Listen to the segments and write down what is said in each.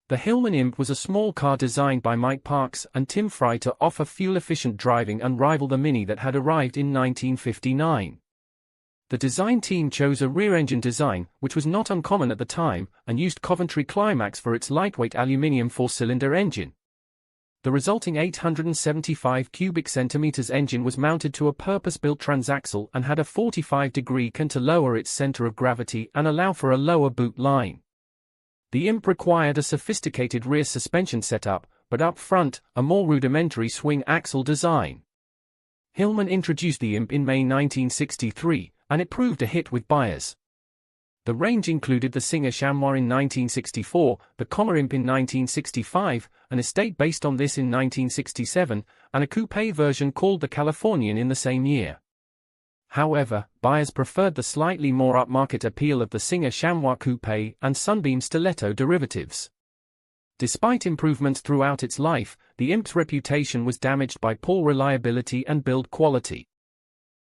The Hillman Imp was a small car designed by Mike Parks and Tim Fry to offer fuel-efficient driving and rival the Mini that had arrived in 1959. The design team chose a rear-engine design, which was not uncommon at the time, and used Coventry Climax for its lightweight aluminium four-cylinder engine. The resulting 875 cubic centimeters engine was mounted to a purpose-built transaxle and had a 45-degree can to lower its center of gravity and allow for a lower boot line. The Imp required a sophisticated rear suspension setup, but up front, a more rudimentary swing axle design. Hilman introduced the Imp in May 1963, and it proved a hit with buyers. The range included the Singer Chamois in 1964, the Commer Imp in 1965, an estate based on this in 1967, and a coupe version called the Californian in the same year. However, buyers preferred the slightly more upmarket appeal of the Singer Chamois Coupe and Sunbeam Stiletto derivatives. Despite improvements throughout its life, the Imp's reputation was damaged by poor reliability and build quality.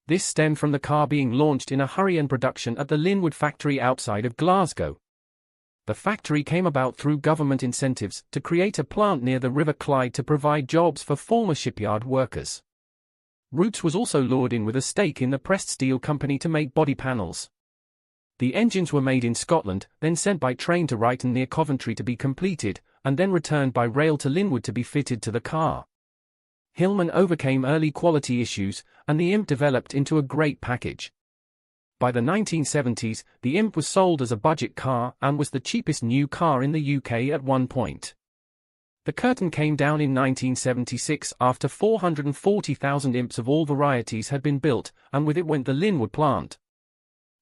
This stemmed from the car being launched in a hurry and production at the Linwood factory outside of Glasgow. The factory came about through government incentives to create a plant near the River Clyde to provide jobs for former shipyard workers. Rootes was also lured in with a stake in the pressed steel company to make body panels. The engines were made in Scotland, then sent by train to Ryton near Coventry to be completed, and then returned by rail to Linwood to be fitted to the car. Hilman overcame early quality issues, and the Imp developed into a great package. By the 1970s, the Imp was sold as a budget car and was the cheapest new car in the UK at one point. The curtain came down in 1976 after 440,000 Imps of all varieties had been built, and with it went the Linwood plant.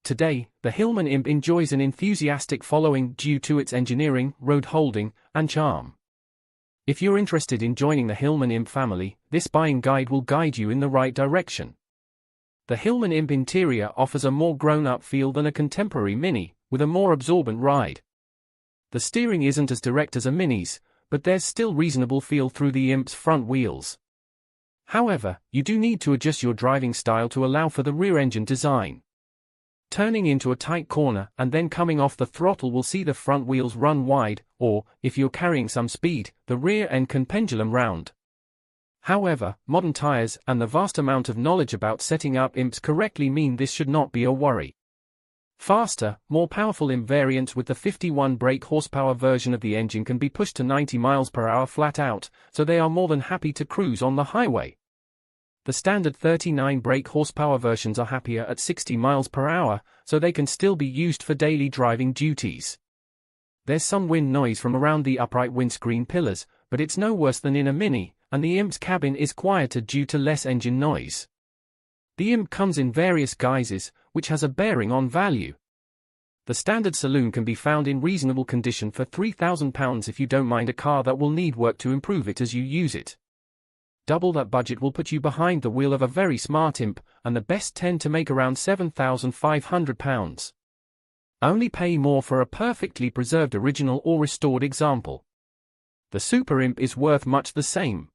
Today, the Hillman Imp enjoys an enthusiastic following due to its engineering, road holding, and charm. If you're interested in joining the Hillman Imp family, this buying guide will guide you in the right direction. The Hillman Imp interior offers a more grown-up feel than a contemporary Mini, with a more absorbent ride. The steering isn't as direct as a Mini's, but there's still reasonable feel through the Imp's front wheels. However, you do need to adjust your driving style to allow for the rear-engine design. Turning into a tight corner and then coming off the throttle will see the front wheels run wide, or, if you're carrying some speed, the rear end can pendulum round. However, modern tires and the vast amount of knowledge about setting up Imps correctly mean this should not be a worry. Faster, more powerful Imp variants with the 51 brake horsepower version of the engine can be pushed to 90 miles per hour flat out, so they are more than happy to cruise on the highway. The standard 39 brake horsepower versions are happier at 60 miles per hour, so they can still be used for daily driving duties. There's some wind noise from around the upright windscreen pillars, but it's no worse than in a Mini, and the Imp's cabin is quieter due to less engine noise. The Imp comes in various guises, which has a bearing on value. The standard saloon can be found in reasonable condition for £3,000 if you don't mind a car that will need work to improve it as you use it. Double that budget will put you behind the wheel of a very smart Imp, and the best tend to make around £7,500. Only pay more for a perfectly preserved original or restored example. The Super Imp is worth much the same.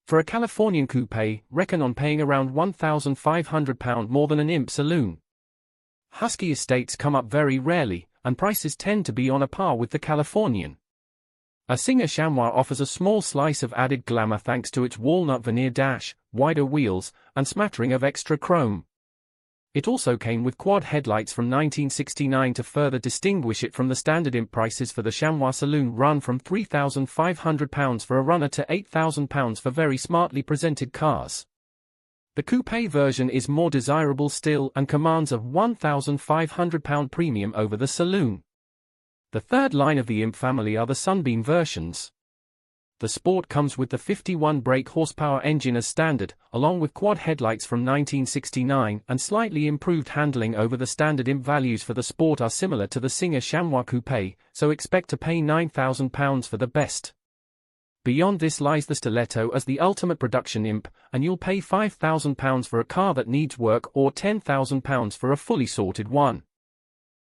For a Californian coupe, reckon on paying around £1,500 more than an Imp saloon. Husky estates come up very rarely, and prices tend to be on a par with the Californian. A Singer Chamois offers a small slice of added glamour thanks to its walnut veneer dash, wider wheels, and smattering of extra chrome. It also came with quad headlights from 1969 to further distinguish it from the standard Imp. Prices for the Chamois Saloon run from £3,500 for a runner to £8,000 for very smartly presented cars. The coupe version is more desirable still and commands a £1,500 premium over the saloon. The third line of the Imp family are the Sunbeam versions. The Sport comes with the 51 brake horsepower engine as standard, along with quad headlights from 1969 and slightly improved handling over the standard Imp. Values for the Sport are similar to the Singer Chamois coupe, so expect to pay £9,000 for the best. Beyond this lies the Stiletto as the ultimate production Imp, and you'll pay £5,000 for a car that needs work or £10,000 for a fully sorted one.